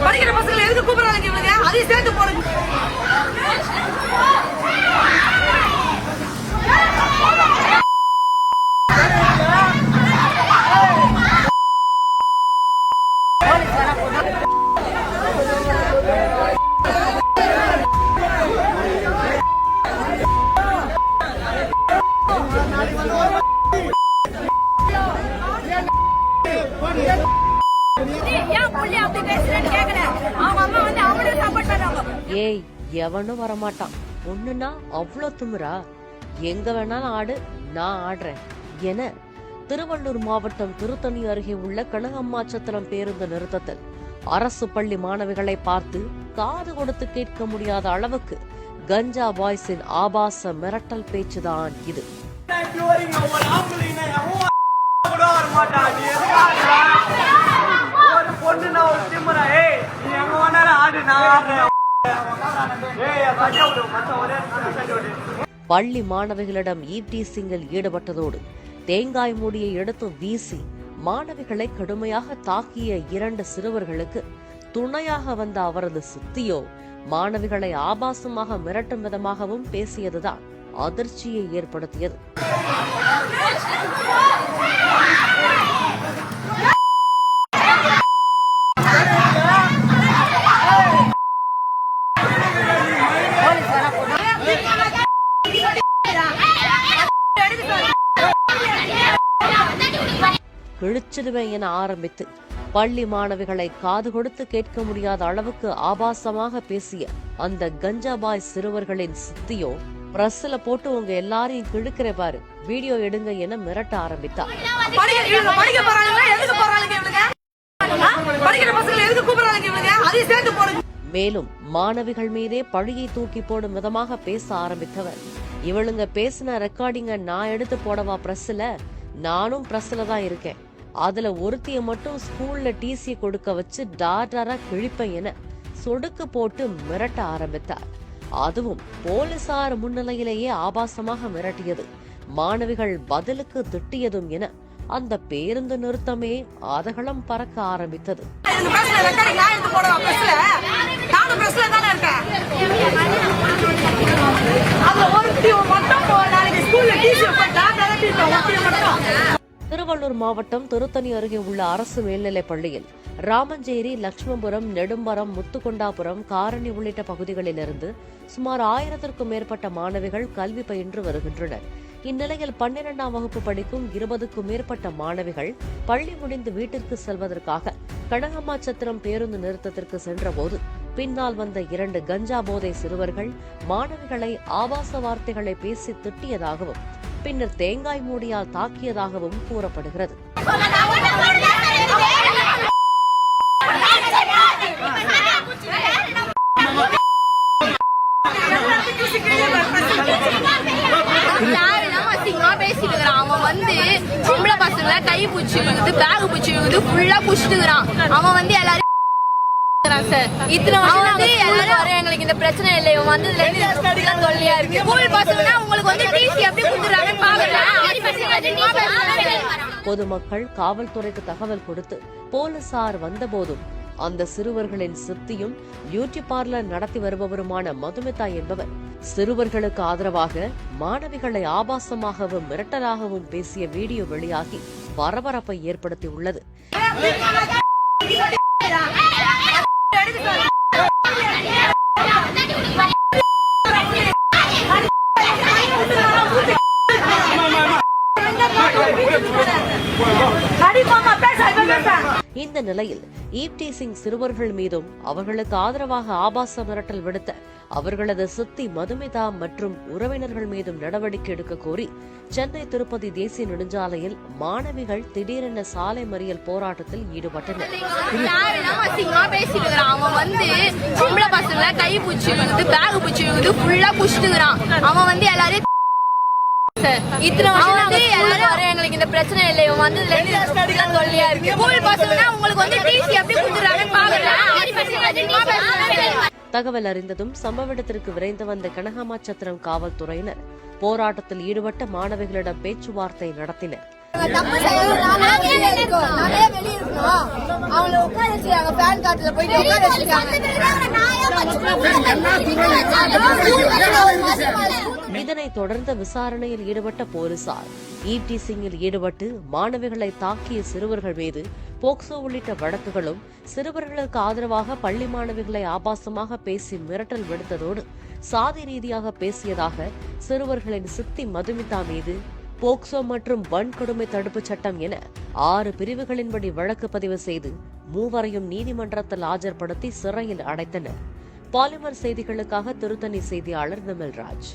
படிக்கிற பசங்களை எதுக்கு கூப்பிடுறாங்க இவங்க? அதையும் சேர்த்து போடுங்க. ஏய், எவனும் வரமாட்டான். ஒண்ணுன்னா அவ்வளோ திமிரா? எங்க வேணாலும் ஆடு, நான் ஆடுறேன் என திருவள்ளூர் மாவட்டம் திருத்தணி அருகே உள்ள கனகம்மாச்சத்திரம் பேருந்து நிறுத்தத்தில் அரசு பள்ளி மாணவிகளை பார்த்து காது கொடுத்து கேட்க முடியாத அளவுக்கு கஞ்சா பாய்ஸின் ஆபாச மிரட்டல் பேச்சுதான் இது. பள்ளி மாணவிகளிடம் ஈவ்டீசிங்கில் ஈடுபட்டதோடு தேங்காய் மூடியை எடுத்து வீசி மாணவிகளை கடுமையாக தாக்கிய 2 சிறுவர்களுக்கு துணையாக வந்த அவரது சித்தியோ மாணவிகளை ஆபாசமாக மிரட்டும் விதமாகவும் பேசியதுதான் அதிர்ச்சியை ஏற்படுத்தியது. கிழிச்சிடுவேன் என ஆரம்பித்து பள்ளி மாணவிகளை காது கொடுத்து கேட்க முடியாத அளவுக்கு ஆபாசமாக பேசிய அந்த கஞ்சா பாய் சிறுவர்களின் சித்தியோ பிரஸ்ல போட்டு உங்க எல்லாரையும் கிழக்கிற பாரு, வீடியோ எடுங்க என மிரட்ட ஆரம்பித்தார். மேலும் மாணவிகள் மீதே பழியை தூக்கி போடும் விதமாக பேச ஆரம்பித்தவர், இவளுங்க பேசின ரெக்கார்டிங்க நான் எடுத்து போடவா பிரஸ்ல? நானும் பிரஸ்ல தான் இருக்கேன். அதுல ஒருத்திய மட்டும் ஸ்கூல்ல டிசி கொடுக்க வச்சு டாடாரா கிழிப்ப என சொடுக்கு போட்டு மிரட்ட ஆரம்பித்தார். அதுவும் போலீசார் முன்னிலையிலேயே ஆபாசமாக மிரட்டியது, மாணவிகள் பதிலுக்கு திட்டியதும் என அந்த பேருந்து நிறுத்தமே அதகளம் பறக்க ஆரம்பித்தது. திருவள்ளூர் மாவட்டம் திருத்தணி அருகே உள்ள அரசு மேல்நிலைப் பள்ளியில் ராமஞ்சேரி, லட்சுமபுரம், நெடும்பரம், முத்துக்கொண்டாபுரம், காரணி உள்ளிட்ட பகுதிகளிலிருந்து சுமார் 1000க்கும் மேற்பட்ட மாணவிகள் கல்வி பயின்று வருகின்றனர். இந்நிலையில் 12ஆம் வகுப்பு படிக்கும் 20க்கும் மேற்பட்ட மாணவிகள் பள்ளி முடிந்து வீட்டிற்கு செல்வதற்காக கனகம்மாச்சத்திரம் பேருந்து நிறுத்தத்திற்கு சென்றபோது பின்னால் வந்த 2 கஞ்சா போதை சிறுவர்கள் மாணவிகளை ஆபாச வார்த்தைகளை பேசி திட்டியதாகவும் பின்னர் தேங்காய் மூடியால் தாக்கியதாகவும் கூறப்படுகிறது. அவன் வந்து பொம்பளை பசங்களை கை பூச்சி இழுக்குது, பேக் பூச்சி இழுக்குது, ஃபுல்லா புடிச்சுக்கிறான். அவன் வந்து எல்லாரும் சார் இத்தனை வருஷம் எங்களுக்கு இந்த பிரச்சனை இல்லை. இவன் வந்ததுல தொல்லையா இருக்கு. ஸ்கூல் பசங்கன்னா உங்களுக்கு வந்து டிசி எப்படி கொடுத்துறாங்கன்னு பொதுமக்கள் காவல்துறைக்கு தகவல் கொடுத்து போலீசார் வந்தபோதும் அந்த சிறுவர்களின் சித்தியும் பியூட்டி பார்லர் நடத்தி வருபவருமான மதுமிதா என்பவர் சிறுவர்களுக்கு ஆதரவாக மாணவிகளை ஆபாசமாகவும் மிரட்டலாகவும் பேசிய வீடியோ வெளியாகி பரபரப்பை ஏற்படுத்தியுள்ளது. இந்த நிலையில் ஈவ்டீசிங் சிறுவர்கள் மீதும் அவர்களுக்கு ஆதரவாக ஆபாச மிரட்டல் விடுத்த அவர்களது சித்தி மதுமிதா மற்றும் உறவினர்கள் மீதும் நடவடிக்கை எடுக்க கோரி சென்னை திருப்பதி தேசிய நெடுஞ்சாலையில் மாணவிகள் திடீரென சாலை மறியல் போராட்டத்தில் ஈடுபட்டனர். அவன் வந்து பொம்பளை பசங்களை கை பூச்சி இழுக்குது, பேக் பூச்சி இழுக்குது, ஃபுல்லா புடிச்சுக்கிறான். அவன் வந்து எல்லாரையும் இத்தனை வருஷம் எங்களுக்கு இந்த பிரச்சனை இல்லை. இவன் வந்ததுல இருந்து தொல்லையா இருக்கு. ஸ்கூல் பசங்கன்னா உங்களுக்கு வந்து டிசி எப்படி கொடுத்துறாங்கன்னு பாக்குறேன். தகவல் அறிந்ததும் சம்பவ இடத்திற்கு விரைந்து வந்த கனகாமாச்சத்திரம் காவல்துறையினர் போராட்டத்தில் ஈடுபட்ட மாணவிகளிடம் பேச்சுவார்த்தை நடத்தினர். இதனைத் தொடர்ந்து விசாரணையில் ஈடுபட்ட போலீசார் ஈவ்டீசிங்கில் ஈடுபட்டு மாணவிகளை தாக்கிய சிறுவர்கள் மீது போக்சோ உள்ளிட்ட வழக்குகளும், சிறுவர்களுக்கு ஆதரவாக பள்ளி மாணவிகளை ஆபாசமாக பேசி மிரட்டல் விடுத்ததோடு சாதி ரீதியாக பேசியதாக சிறுவர்களின் சித்தி மதுமிதா மீது போக்சோ மற்றும் வன்கொடுமை தடுப்புச் சட்டம் என 6 பிரிவுகளின்படி வழக்கு பதிவு செய்து மூவரையும் நீதிமன்றத்தில் ஆஜர்படுத்தி சிறையில் அடைத்தனர். பாலிமர் செய்திகளுக்காக திருத்தணி செய்தியாளர் நிமல்ராஜ்.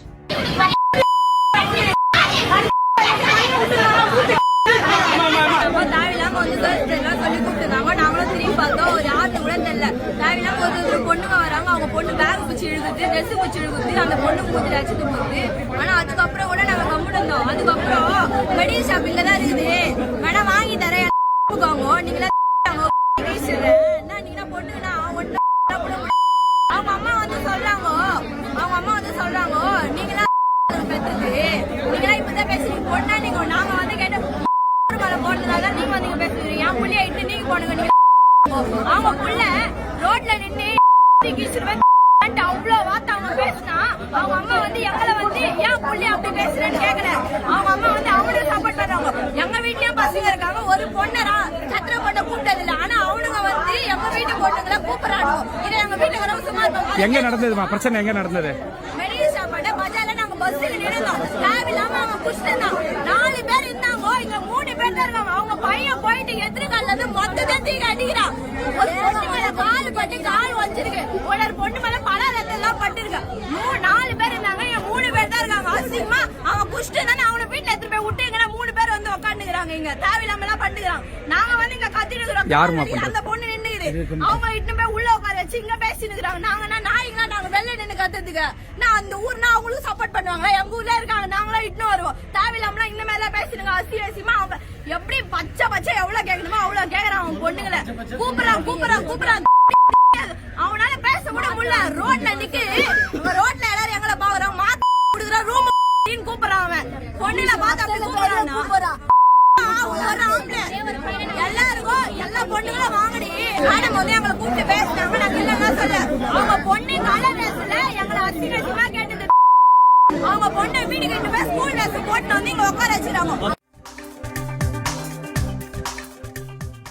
நாங்களும் திரும்பி பார்த்தோம், யாரு கூட தெரியல. தேவையில்லாம ஒரு பொண்ணுங்க வராங்க, அவங்க பொண்ணு பேக் பிடிச்சி இழுக்குது, ட்ரெஸ் பிடிச்சி இழுக்குது, அந்த பொண்ணு மூஞ்சி அடிச்சுட்டு போகுது. ஆனா அதுக்கப்புறம் கூட நாங்க கம்முன்னு இருந்தோம். அதுக்கப்புறம் மெடிக்கல் ஷாப் இங்கதான் இருக்குது, வேணா வாங்கி தரேன், நீங்களா நீங்களா பொண்ணுங்கன்னா அவங்க அம்மா வந்து சொல்றாங்க நீங்களா பெற்றது, நீங்களா இப்பதான் பேசுறீங்க பொண்ணா, நீங்க நாங்க வந்து கேட்ட போனதுனால நீங்க வந்து பேசுறீங்க, என் புள்ளிய இட்டு நீங்க போனுங்க. நீங்க அவங்க புள்ள ரோட்ல நின்று அவ்வளவு வார்த்தை அவங்க பேசினா, அவங்க அம்மா வந்து எங்களை வந்து ஏன் புள்ளி அப்படி பேசுறேன்னு கேட்கல. அவங்க அம்மா வந்து அவனுக்கு சப்போர்ட் பண்றாங்க. எங்க வீட்லயும் பசங்க இருக்காங்க, ஒரு பொண்ணரா சத்திர பொண்ணை கூப்பிட்டது இல்லை. ஆனா அவனுங்க வந்து எங்க வீட்டு பொண்ணுங்களை கூப்பிடறாங்க. இதை எங்க வீட்டுக்கு வர சும்மா எங்க நடந்ததுமா பிரச்சனை? எங்க நடந்தது? மெடிக்கல் ஷாப்பாட்ட பஜார்ல நாங்க பஸ்ல நின்னோம். தேவையில்லாம அவங்க புடிச்சிட்டாங்க. 4 பேர் இருந்தாங்க, இங்க 3 பேர் தான் இருக்காங்க. அவங்க பையன் போயிட்டு எதிர்கால இருந்து மொத்தத்தை தீங்க அடிக்கிறான். ஒரு பொண்ணு மேல கால் பட்டு கால் வச்சிருக்கு, ஒரு பொண்ணு மேல பல எல்லாம் பட்டிருக்கு. 4 பேர் இருந்தாங்க, 3 பேர் தான் இருக்காங்க. அசிங்கமா அவன் புடிச்சிட்டு தானே அவனை வீட்டுல எடுத்துட்டு போய் விட்டுங்கன்னா 3 பேர் வந்து உட்காந்துக்கிறாங்க. இங்க தேவையில்லாம எல்லாம் பண்ணுறாங்க. நாங்க வந்து இங்க கத்திட்டு இருக்கிறோம். அந்த பொண்ணு நின்னுக்குது, அவங்க இட்டு போய் உள்ள உட்கார வச்சு இங்க பேசிட்டு இருக்கிறாங்க. நாங்க நாங்க வெளில நின்று கத்துறதுக்கு நான் அந்த ஊர்னா அவங்களுக்கு சப்போர்ட் பண்ணுவாங்களா? எங்க ஊர்ல இருக்காங்க, நாங்களும் இட்டு வருவோம். தேவையில்லாம இன்னும் மேல பேசிடுங்க. அசியமா அவங்க எப்படி பச்சை எவ்வளவு கேட்கணுமோ அவ்வளவு கேக்குறான். அவன் பொண்ணுங்களை கூப்பிடுறான். அவனால பேச கூட முடியல. ரோட்ல நிக்கு, ரோட்ல எல்லாரும் எங்களை பாக்குறாங்க, மாத்த குடுக்குற ரூம் கூப்பிடுறான். அவன் பொண்ணுல பார்த்து கூப்பிடுறான். எல்லாருக்கும் எல்லா பொண்ணுங்களும் வாங்கடி மேடம் வந்து எங்களை கூப்பிட்டு பேசினாங்க. நாங்க இல்லைன்னா சொல்ல, அவங்க பொண்ணு கலர் ட்ரெஸ்ல எங்களை அசிங்கமா கேட்டது. அவங்க பொண்ணை வீட்டுக்கு போய் ஸ்கூல் ட்ரெஸ் போட்டு வந்து இங்க உட்கார வச்சிருக்காங்க.